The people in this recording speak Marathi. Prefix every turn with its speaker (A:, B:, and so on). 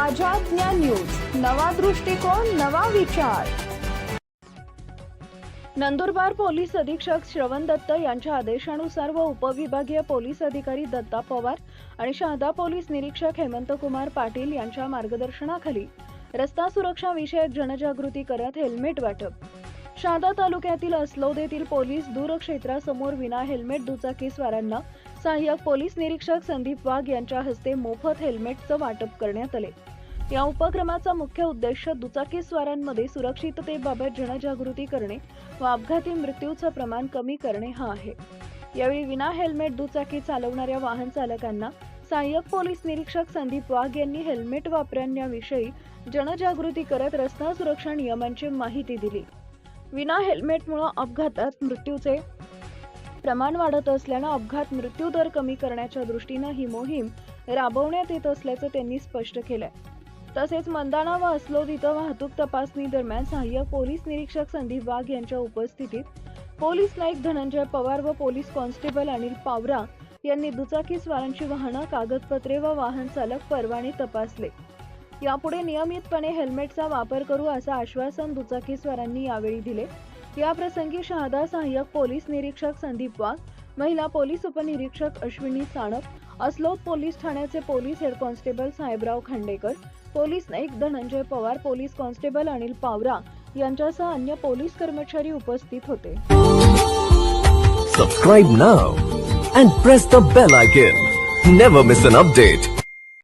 A: माझ्या ज्ञान न्यूज, नवा दृष्टिकोन, नवा विचार। नंदुरबार पोलीस अधीक्षक श्रवण दत्त यांच्या आदेशानुसार व उपविभागीय पोलीस अधिकारी दत्ता पवार आणि शहादा पोलीस निरीक्षक हेमंत कुमार पाटील यांच्या मार्गदर्शनाखाली रस्ता सुरक्षा विषयक जनजागृती करत हेल्मेट वाटप। शहादा तालुक्यातील अस्लोद येथील पोलीस दूर क्षेत्रासमोर विना हेल्मेट दुचाकीस्वारांना सहाय्यक पोलीस निरीक्षक संदीप वाघ यांच्या हस्ते मोफत हेल्मेटचं वाटप करण्यात आले। या उपक्रमाचा मुख्य उद्देश दुचाकीस्वारांमध्ये सुरक्षिततेबाबत जनजागृती करणे व अपघाती मृत्यूचं प्रमाण कमी करणे हा आहे। यावेळी विना हेल्मेट दुचाकी चालवणाऱ्या वाहन चालकांना सहाय्यक पोलीस निरीक्षक संदीप वाघ यांनी हेल्मेट वापरण्याविषयी जनजागृती करत रस्ता सुरक्षा नियमांची माहिती दिली। विना हेल्मेटमुळे अपघातात मृत्यूचे प्रमाण वाढत असल्याने अपघात मृत्यू दर कमी करण्याच्या दृष्टीने ही मोहीम राबवण्यात येत असल्याचं त्यांनी स्पष्ट केलंय। तसेच मंदाणा व अस्लोद इथं वाहतूक तपासणी दरम्यान सहाय्यक पोलीस निरीक्षक संदीप वाघ यांच्या उपस्थितीत पोलीस नाईक धनंजय पवार व पोलीस कॉन्स्टेबल अनिल पावरा यांनी दुचाकीस्वारांची वाहनं, कागदपत्रे व वाहन चालक परवाने तपासले। यापुढे नियमितपणे हेल्मेटचा वापर करू असं आश्वासन दुचाकीस्वारांनी यावेळी दिले। या प्रसंगी शहादा सहाय्यक पोलीस निरीक्षक संदीप वाघ, महिला पोलीस उपनिरीक्षक अश्विनी साणप, अस्लोद पोलीस ठाण्याचे police head constable Sahebrao Khandekar, police Naik Dhananjay Pawar, police constable Anil Pawara यांच्यासह अन्य पोलीस कर्मचारी उपस्थित होते।
B: Subscribe now and press the bell icon. Never miss an update.